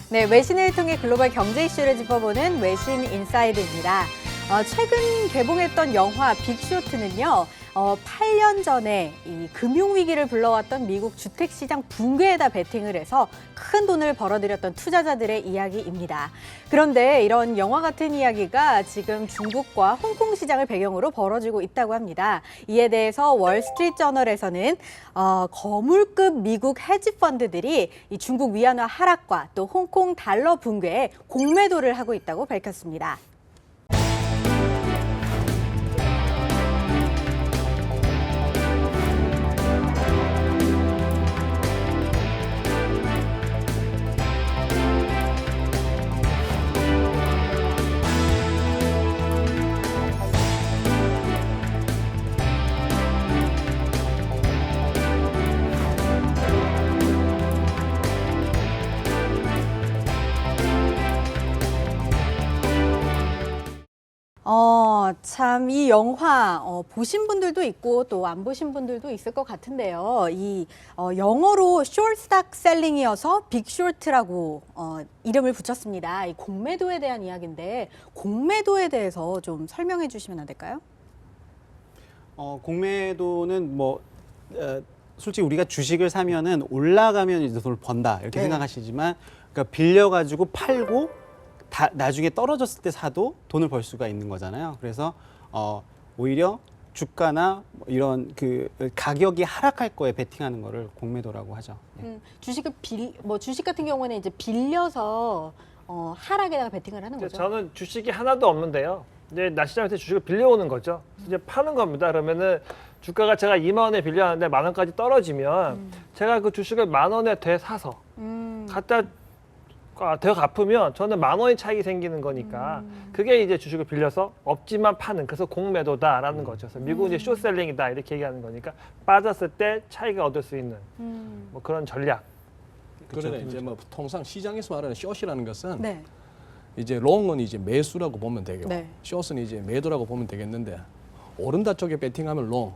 네, 외신을 통해 글로벌 경제 이슈를 짚어보는 외신 인사이드입니다. 최근 개봉했던 영화 빅쇼트는요, 8년 전에 이 금융위기를 불러왔던 미국 주택시장 붕괴에다 베팅을 해서 큰 돈을 벌어들였던 투자자들의 이야기입니다. 그런데 이런 영화 같은 이야기가 지금 중국과 홍콩 시장을 배경으로 벌어지고 있다고 합니다. 이에 대해서 월스트리트저널에서는 거물급 미국 헤지펀드들이 이 중국 위안화 하락과 또 홍콩 달러 붕괴에 공매도를 하고 있다고 밝혔습니다. 참, 이 영화 보신 분들도 있고 또 안 보신 분들도 있을 것 같은데요. 이 영어로 숏스탁 셀링이어서 빅쇼트라고 이름을 붙였습니다. 이 공매도에 대한 이야기인데 공매도에 대해서 좀 설명해 주시면 안 될까요? 공매도는 솔직히 우리가 주식을 사면은 올라가면 이제 돈을 번다 이렇게 생각하시지만, 그러니까 빌려가지고 팔고 나중에 떨어졌을 때 사도 돈을 벌 수가 있는 거잖아요. 그래서 오히려 주가나 이런 그 가격이 하락할 거에 베팅하는 거를 공매도라고 하죠. 주식을 주식 같은 경우는 이제 빌려서 하락에다가 베팅을 하는 거죠. 저는 주식이 하나도 없는데요. 이제 낮시장에서 주식을 빌려오는 거죠. 이제 파는 겁니다. 그러면은 주가가 제가 2만 원에 빌려왔는데 1만 원까지 떨어지면 제가 그 주식을 1만 원에 되사서 갖다 더 갚으면 저는 1만 원의 차익이 생기는 거니까 그게 이제 주식을 빌려서 없지만 파는, 그래서 공매도다라는 거죠. 그래서 미국은 이제 숏셀링이다 이렇게 얘기하는 거니까 빠졌을 때 차익을 얻을 수 있는 뭐 그런 전략. 그러네. 이제 통상 시장에서 말하는 숏이라는 것은 네. 이제 롱은 이제 매수라고 보면 되고 네. 숏은 이제 매도라고 보면 되겠는데, 오른다 쪽에 베팅하면 롱,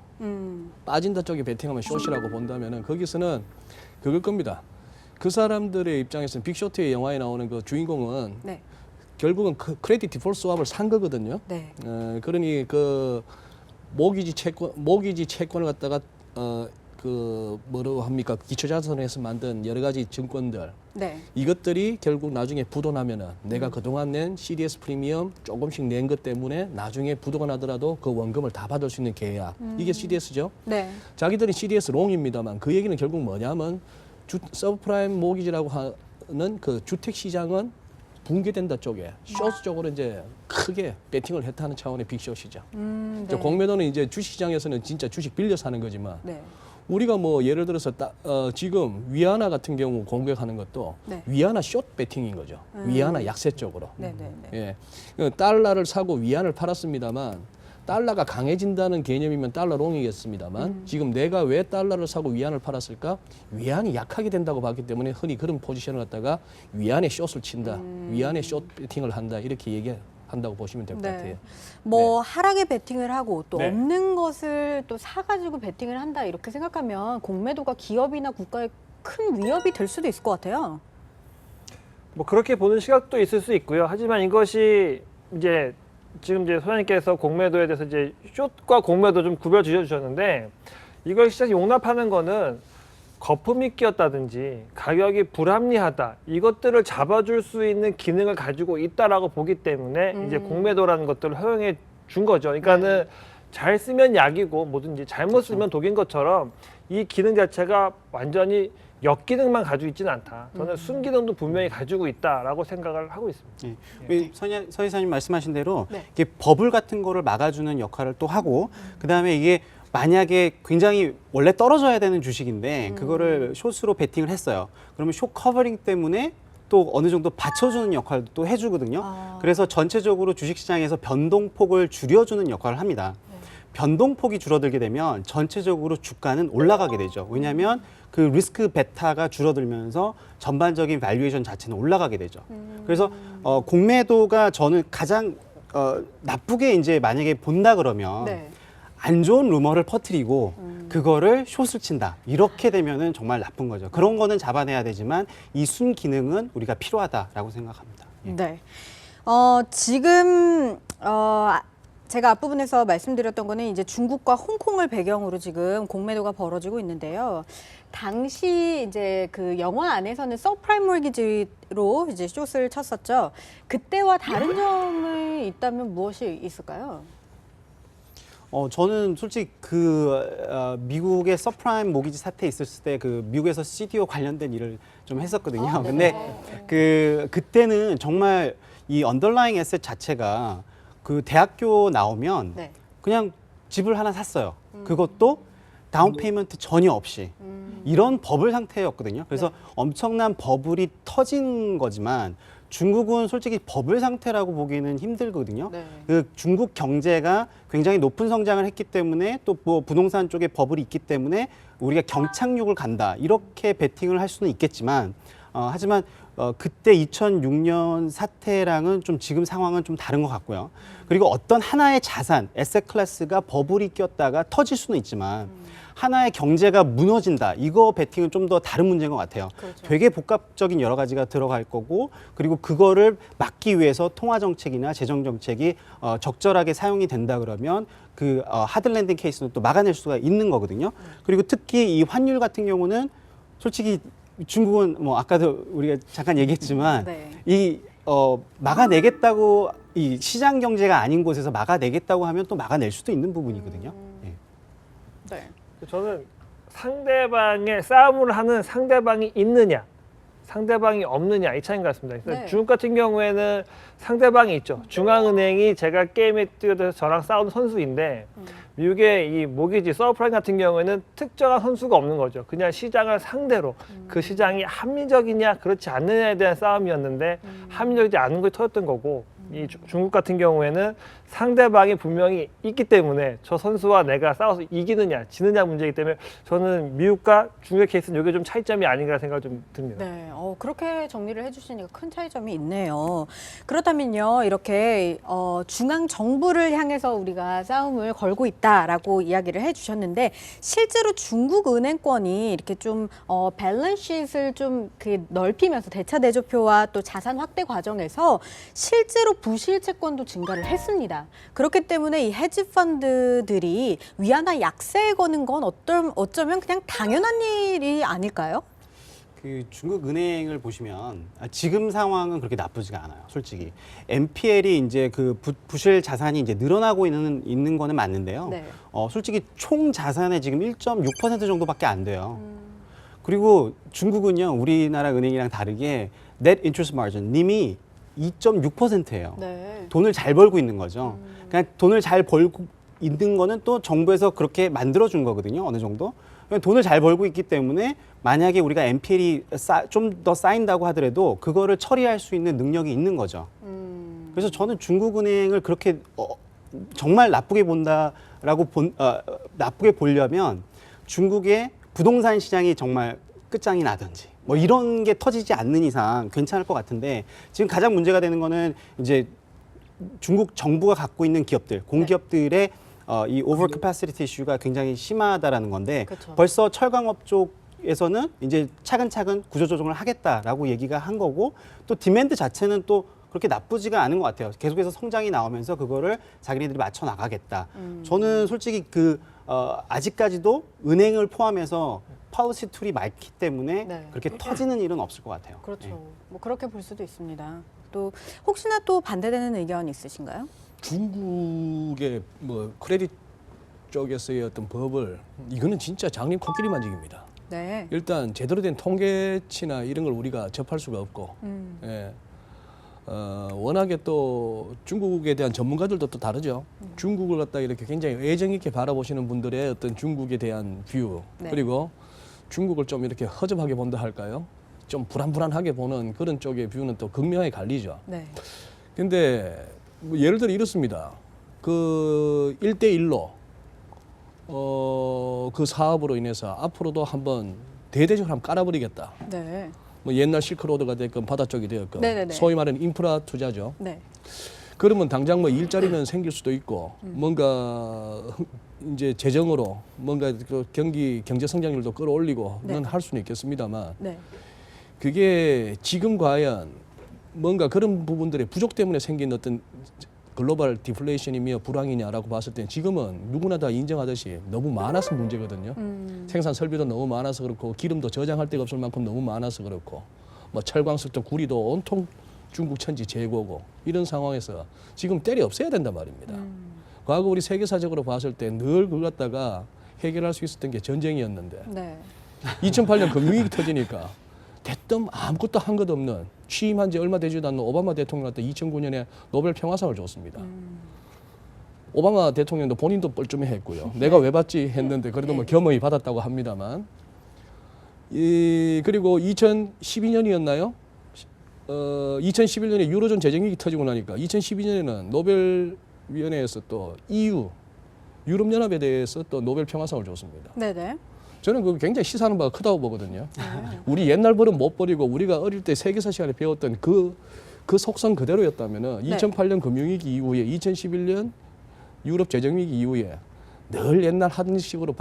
빠진다 쪽에 베팅하면 숏이라고 본다면은 거기서는 그걸 겁니다. 그 사람들의 입장에서는 빅쇼트의 영화에 나오는 그 주인공은 네. 결국은 크레딧 디폴트 스왑을 산 거거든요. 네. 그러니 그 모기지 채권을 갖다가 뭐라고 합니까? 기초자산에서 만든 여러 가지 증권들, 네. 이것들이 결국 나중에 부도 나면은 내가 그동안 낸 CDS 프리미엄 조금씩 낸 것 때문에 나중에 부도가 나더라도 그 원금을 다 받을 수 있는 계약, 이게 CDS죠. 네. 자기들이 CDS 롱입니다만 그 얘기는 결국 뭐냐면 서브프라임 모기지라고 하는 그 주택 시장은 붕괴된다 쪽에 숏 쪽으로 이제 크게 베팅을 했다는 차원의 빅숏이죠. 네. 공매도는 이제 주식 시장에서는 진짜 주식 빌려 사는 거지만, 네. 우리가 뭐 예를 들어서 지금 위안화 같은 경우 공격하는 것도 네. 위안화 숏 베팅인 거죠. 위안화 약세 쪽으로. 네. 네. 예. 달러를 사고 위안을 팔았습니다만, 달러가 강해진다는 개념이면 달러 롱이겠습니다만, 지금 내가 왜 달러를 사고 위안을 팔았을까? 위안이 약하게 된다고 봤기 때문에 흔히 그런 포지션을 갖다가 위안에 숏을 친다, 위안에 숏 베팅을 한다, 이렇게 얘기한다고 보시면 될 것 네. 같아요. 하락에 베팅을 하고 또 네. 없는 것을 또 사가지고 베팅을 한다 이렇게 생각하면 공매도가 기업이나 국가에 큰 위협이 될 수도 있을 것 같아요. 뭐 그렇게 보는 시각도 있을 수 있고요. 하지만 이것이 이제 지금 이제 소장님께서 공매도에 대해서 이제 숏과 공매도 좀 구별 지어주셨는데, 이걸 시장에 용납하는 거는 거품이 끼었다든지 가격이 불합리하다, 이것들을 잡아줄 수 있는 기능을 가지고 있다라고 보기 때문에 이제 공매도라는 것들을 허용해 준 거죠. 그러니까는 잘 쓰면 약이고 뭐든지 잘못 쓰면 독인 것처럼 이 기능 자체가 완전히 역기능만 가지고 있지는 않다. 저는 순기능도 분명히 가지고 있다라고 생각을 하고 있습니다. 네. 서 이사님 말씀하신 대로 네. 이게 버블 같은 거를 막아주는 역할을 또 하고, 그다음에 이게 만약에 굉장히 원래 떨어져야 되는 주식인데 그거를 숏으로 베팅을 했어요. 그러면 숏 커버링 때문에 또 어느 정도 받쳐주는 역할도 또 해주거든요. 그래서 전체적으로 주식시장에서 변동폭을 줄여주는 역할을 합니다. 변동폭이 줄어들게 되면 전체적으로 주가는 올라가게 되죠. 왜냐하면 그 리스크 베타가 줄어들면서 전반적인 밸류에이션 자체는 올라가게 되죠. 그래서 공매도가 저는 가장 나쁘게 이제 만약에 본다 그러면 네. 안 좋은 루머를 퍼뜨리고 그거를 숏을 친다. 이렇게 되면은 정말 나쁜 거죠. 그런 거는 잡아내야 되지만 이 순 기능은 우리가 필요하다라고 생각합니다. 예. 네. 지금 제가 앞부분에서 말씀드렸던 거는 이제 중국과 홍콩을 배경으로 지금 공매도가 벌어지고 있는데요. 당시 이제 그 영화 안에서는 서프라임 몰기지로 이제 숏을 쳤었죠. 그때와 다른 점이 있다면 무엇이 있을까요? 저는 솔직히 미국의 서프라임 모기지 사태 있었을 때 그 미국에서 CDO 관련된 일을 좀 했었거든요. 근데 그때는 정말 이 언더라잉 에셋 자체가 그 대학교 나오면 네. 그냥 집을 하나 샀어요. 그것도 다운 페이먼트 전혀 없이 이런 버블 상태였거든요. 그래서 엄청난 버블이 터진 거지만 중국은 솔직히 버블 상태라고 보기는 힘들거든요. 네. 그 중국 경제가 굉장히 높은 성장을 했기 때문에 또 뭐 부동산 쪽에 버블이 있기 때문에 우리가 경착륙을 간다 이렇게 베팅을 할 수는 있겠지만 하지만 그때 2006년 사태랑은 좀 지금 상황은 좀 다른 것 같고요. 그리고 어떤 하나의 자산, 에셋 클래스가 버블이 꼈다가 터질 수는 있지만 하나의 경제가 무너진다. 이거 베팅은 좀 더 다른 문제인 것 같아요. 그렇죠. 되게 복합적인 여러 가지가 들어갈 거고 그리고 그거를 막기 위해서 통화 정책이나 재정 정책이 적절하게 사용이 된다 그러면 그 하드랜딩 케이스는 또 막아낼 수가 있는 거거든요. 그리고 특히 이 환율 같은 경우는 솔직히 중국은 뭐 아까도 우리가 잠깐 얘기했지만 네. 이 막아내겠다고 이 시장 경제가 아닌 곳에서 막아내겠다고 하면 또 막아낼 수도 있는 부분이거든요. 예. 네. 저는 상대방의 싸움을 하는 상대방이 있느냐, 상대방이 없느냐 이 차이인 것 같습니다. 그래서 네. 중국 같은 경우에는 상대방이 있죠. 중앙은행이 제가 게임에 뛰어들어서 저랑 싸우는 선수인데 미국의 이 모기지 서프라임 같은 경우에는 특정한 선수가 없는 거죠. 그냥 시장을 상대로 그 시장이 합리적이냐 그렇지 않느냐에 대한 싸움이었는데 합리적이지 않은 걸 터졌던 거고 이 중국 같은 경우에는 상대방이 분명히 있기 때문에 저 선수와 내가 싸워서 이기느냐 지느냐 문제이기 때문에 저는 미국과 중국의 케이스는 이게 좀 차이점이 아닌가 생각이 좀 듭니다. 네, 그렇게 정리를 해주시니까 큰 차이점이 있네요. 그렇다면요, 이렇게 중앙 정부를 향해서 우리가 싸움을 걸고 있다라고 이야기를 해주셨는데 실제로 중국 은행권이 이렇게 좀 밸런스시트를 좀 넓히면서 대차 대조표와 또 자산 확대 과정에서 실제로 부실 채권도 증가를 했습니다. 그렇기 때문에 이 헤지 펀드들이 위안화 약세에 거는 건 어쩌면 그냥 당연한 일이 아닐까요? 그 중국 은행을 보시면 지금 상황은 그렇게 나쁘지가 않아요. 솔직히 NPL이 이제 그 부실 자산이 이제 늘어나고 있는 거는 맞는데요. 네. 솔직히 총 자산의 지금 1.6% 정도밖에 안 돼요. 그리고 중국은요, 우리나라 은행이랑 다르게 net interest margin 님이 2.6%예요. 네. 돈을 잘 벌고 있는 거죠. 그냥 돈을 잘 벌고 있는 거는 또 정부에서 그렇게 만들어준 거거든요. 어느 정도. 돈을 잘 벌고 있기 때문에 만약에 우리가 NPL이 좀 더 쌓인다고 하더라도 그거를 처리할 수 있는 능력이 있는 거죠. 그래서 저는 중국은행을 그렇게 정말 나쁘게 본다라고 나쁘게 보려면 중국의 부동산 시장이 정말 끝장이 나든지 뭐 이런 게 터지지 않는 이상 괜찮을 것 같은데 지금 가장 문제가 되는 거는 이제 중국 정부가 갖고 있는 기업들, 공기업들의 이 오버 캐파시티 이슈가 굉장히 심하다라는 건데 그쵸. 벌써 철강업 쪽에서는 이제 차근차근 구조조정을 하겠다라고 얘기가 한 거고 또 디맨드 자체는 또 그렇게 나쁘지가 않은 것 같아요. 계속해서 성장이 나오면서 그거를 자기네들이 맞춰 나가겠다. 저는 솔직히 아직까지도 은행을 포함해서 파우시 툴이 많기 때문에 네. 그렇게 터지는 일은 없을 것 같아요. 그렇죠. 예. 뭐 그렇게 볼 수도 있습니다. 또 혹시나 또 반대되는 의견 있으신가요? 중국의 뭐 크레딧 쪽에서의 어떤 법을 이거는 진짜 장님 코끼리 만지기입니다. 네. 일단 제대로 된 통계치나 이런 걸 우리가 접할 수가 없고, 예. 워낙에 또 중국에 대한 전문가들도 또 다르죠. 중국을 갖다 이렇게 굉장히 애정 있게 바라보시는 분들의 어떤 중국에 대한 뷰, 네. 그리고 중국을 좀 이렇게 허접하게 본다 할까요? 좀 불안불안하게 보는 그런 쪽의 뷰는 또 극명하게 갈리죠. 네. 근데 뭐 예를 들어 이렇습니다. 그 1대1로 그 사업으로 인해서 앞으로도 한번 대대적으로 한번 깔아버리겠다. 네. 뭐 옛날 실크로드가 됐건 바다 쪽이 되었건 네네네. 소위 말하는 인프라 투자죠. 네. 그러면 당장 뭐 일자리는 생길 수도 있고 뭔가 이제 재정으로 뭔가 그 경제 성장률도 끌어올리고는 네. 할 수는 있겠습니다만 네. 그게 지금 과연 뭔가 그런 부분들의 부족 때문에 생긴 어떤 글로벌 디플레이션이며 불황이냐라고 봤을 때 지금은 누구나 다 인정하듯이 너무 많아서 문제거든요. 생산 설비도 너무 많아서 그렇고 기름도 저장할 데가 없을 만큼 너무 많아서 그렇고 뭐 철광석도 구리도 온통 중국 천지 재고고 이런 상황에서 지금 때려 없애야 된단 말입니다. 과거 우리 세계사적으로 봤을 때 늘 그걸 갖다가 해결할 수 있었던 게 전쟁이었는데 네. 2008년 금융위기 터지니까 대뜸 아무것도 한 것 없는 취임한 지 얼마 되지도 않는 오바마 대통령한테 2009년에 노벨 평화상을 줬습니다. 오바마 대통령도 본인도 뻘쭘해했고요. 내가 왜 받지 했는데 그래도 뭐 겸허히 받았다고 합니다만 그리고 2012년이었나요? 2011년에 유로존 재정위기 터지고 나니까 2012년에는 노벨위원회에서 또 EU 유럽연합에 대해서 또 노벨 평화상을 줬습니다. 네네. 저는 그거 굉장히 시사하는 바가 크다고 보거든요. 우리 옛날 버릇 못 버리고 우리가 어릴 때 세계사 시간에 배웠던 그 속성 그대로였다면은 네. 2008년 금융위기 이후에 2011년 유럽 재정위기 이후에 늘 옛날 하던 식으로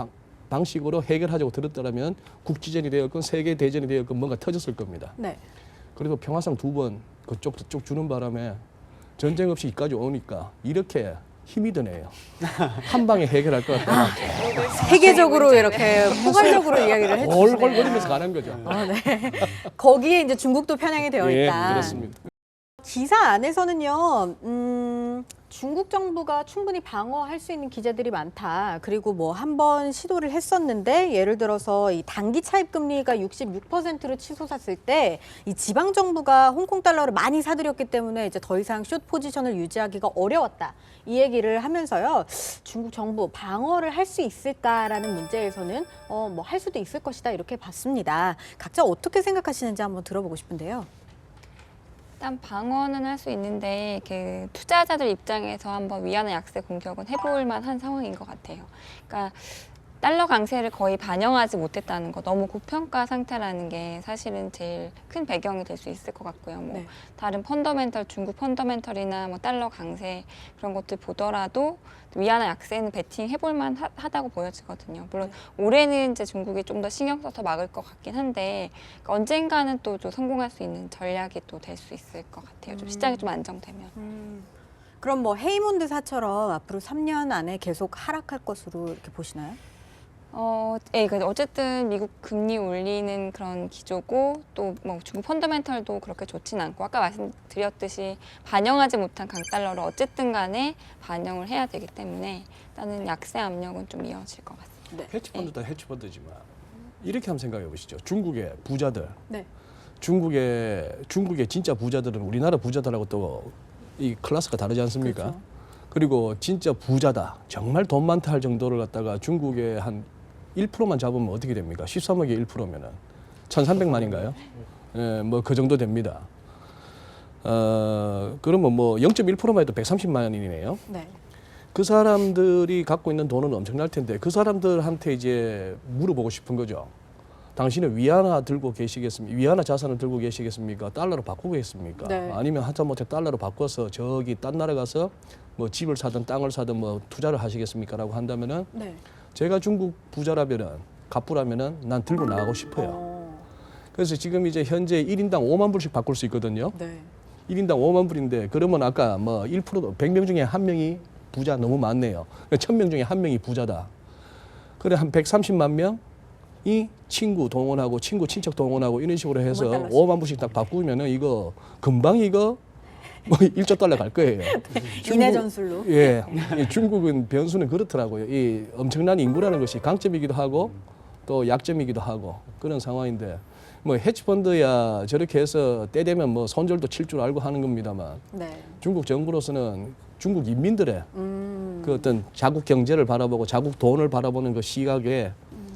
방식으로 해결하자고 들었더라면 국지전이 되었건 세계 대전이 되었건 뭔가 터졌을 겁니다. 네. 그래도 평화상 2번 그쪽 저쪽 주는 바람에 전쟁 없이 이까지 오니까 이렇게 힘이 드네요. 한 방에 해결할 것 같다. 세계적으로 이렇게 포괄적으로 이야기를 해주시네요. 얼걸거리면서 가는 거죠. 아, 네. 거기에 이제 중국도 편향이 되어 예, 있다. 그렇습니다. 기사 안에서는요, 중국 정부가 충분히 방어할 수 있는 기재들이 많다. 그리고 뭐 한 번 시도를 했었는데, 예를 들어서 이 단기 차입 금리가 66%로 치솟았을 때, 이 지방 정부가 홍콩 달러를 많이 사들였기 때문에 이제 더 이상 숏 포지션을 유지하기가 어려웠다. 이 얘기를 하면서요, 중국 정부 방어를 할 수 있을까라는 문제에서는 뭐 할 수도 있을 것이다 이렇게 봤습니다. 각자 어떻게 생각하시는지 한번 들어보고 싶은데요. 일단 방어는 할 수 있는데 그 투자자들 입장에서 한번 위안화 약세 공격은 해볼 만한 상황인 것 같아요. 그러니까 달러 강세를 거의 반영하지 못했다는 거, 너무 고평가 상태라는 게 사실은 제일 큰 배경이 될 수 있을 것 같고요. 뭐 네. 다른 펀더멘털, 중국 펀더멘털이나 뭐 달러 강세 그런 것들 보더라도 위안화 약세는 베팅 해볼 만하다고 보여지거든요. 물론 올해는 이제 중국이 좀 더 신경 써서 막을 것 같긴 한데 언젠가는 또 좀 성공할 수 있는 전략이 또 될 수 있을 것 같아요. 좀 시장이 좀 안정되면. 그럼 뭐 헤이몬드 사처럼 앞으로 3년 안에 계속 하락할 것으로 이렇게 보시나요? 예, 어쨌든 미국 금리 올리는 그런 기조고 또 뭐 중국 펀더멘털도 그렇게 좋진 않고 아까 말씀드렸듯이 반영하지 못한 강달러를 어쨌든 간에 반영을 해야 되기 때문에 일단은 약세 압력은 좀 이어질 것 같습니다. 헤지펀드다 헤지펀드지만 이렇게 한번 생각해 보시죠. 중국의 부자들, 네. 중국의 진짜 부자들은 우리나라 부자들하고 또 이 클래스가 다르지 않습니까? 그렇죠. 그리고 진짜 부자다, 정말 돈 많다 할 정도를 갖다가 중국의 한 1%만 잡으면 어떻게 됩니까? 13억의 1%면은 1,300만인가요? 예, 뭐 그 정도 됩니다. 그러면 뭐 0.1%만 해도 130만원이네요. 네. 그 사람들이 갖고 있는 돈은 엄청날 텐데 그 사람들한테 이제 물어보고 싶은 거죠. 당신은 위안화 들고 계시겠습니까? 위안화 자산을 들고 계시겠습니까? 달러로 바꾸겠습니까? 네. 아니면 하다못해 달러로 바꿔서 저기 딴 나라 가서 뭐 집을 사든 땅을 사든 뭐 투자를 하시겠습니까?라고 한다면은 네. 제가 중국 부자라면은 갑부라면은 난 들고 나가고 싶어요. 그래서 지금 이제 현재 1인당 5만 불씩 바꿀 수 있거든요. 네. 1인당 5만 불인데 그러면 아까 뭐 1%도 100명 중에 한 명이 부자 너무 많네요. 1000명 중에 한 명이 부자다. 그래 한 130만 명이 친구 동원하고 친구 친척 동원하고 이런 식으로 해서 5만 달러씩. 5만 불씩 딱 바꾸면은 이거 금방 이거 뭐 1조 달러 갈 거예요. 인해 전술로. 예, 중국은 변수는 그렇더라고요. 이 엄청난 인구라는 것이 강점이기도 하고 또 약점이기도 하고 그런 상황인데 뭐 헤지펀드야 저렇게 해서 때 되면 뭐 손절도 칠 줄 알고 하는 겁니다만 네. 중국 정부로서는 중국 인민들의 그 어떤 자국 경제를 바라보고 자국 돈을 바라보는 그 시각에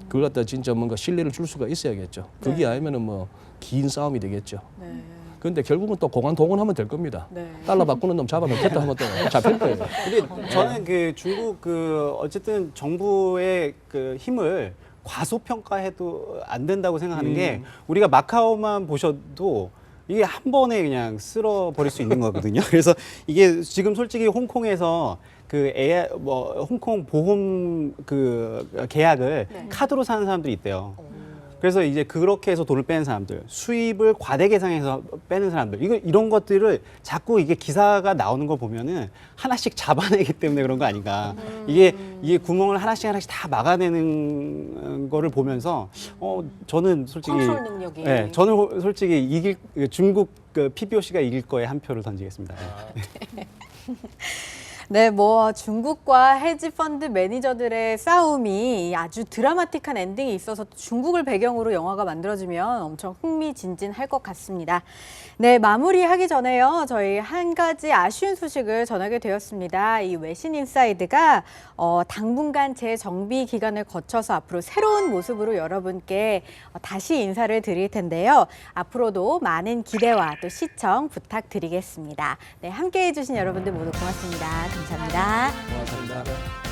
그걸 갖다 진짜 뭔가 신뢰를 줄 수가 있어야겠죠. 그게 네. 아니면은 뭐 긴 싸움이 되겠죠. 네. 그런데 결국은 또 공안 동원하면 될 겁니다. 네. 달러 바꾸는 놈 잡아놓겠다 하면 또 잡힐 거예요. 근데 저는 그 중국 그 어쨌든 정부의 그 힘을 과소평가해도 안 된다고 생각하는 게 우리가 마카오만 보셔도 이게 한 번에 그냥 쓸어버릴 수 있는 거거든요. 그래서 이게 지금 솔직히 홍콩에서 홍콩 보험 계약을 카드로 사는 사람들이 있대요. 그래서 이제 그렇게 해서 돈을 빼는 사람들, 수입을 과대 계상해서 빼는 사람들, 이런 것들을 자꾸 이게 기사가 나오는 거 보면은 하나씩 잡아내기 때문에 그런 거 아닌가. 이게 구멍을 하나씩 다 막아내는 거를 보면서 저는 솔직히 컨트롤 능력이. 네, 저는 솔직히 중국 PBOC가 이길 거에 한 표를 던지겠습니다. 네. 네, 뭐 중국과 헤지펀드 매니저들의 싸움이 아주 드라마틱한 엔딩이 있어서 중국을 배경으로 영화가 만들어지면 엄청 흥미진진할 것 같습니다. 네, 마무리하기 전에요. 저희 한 가지 아쉬운 소식을 전하게 되었습니다. 이 외신 인사이드가 당분간 재정비 기간을 거쳐서 앞으로 새로운 모습으로 여러분께 다시 인사를 드릴 텐데요. 앞으로도 많은 기대와 또 시청 부탁드리겠습니다. 네, 함께해 주신 여러분들 모두 고맙습니다. 감사합니다. 고맙습니다.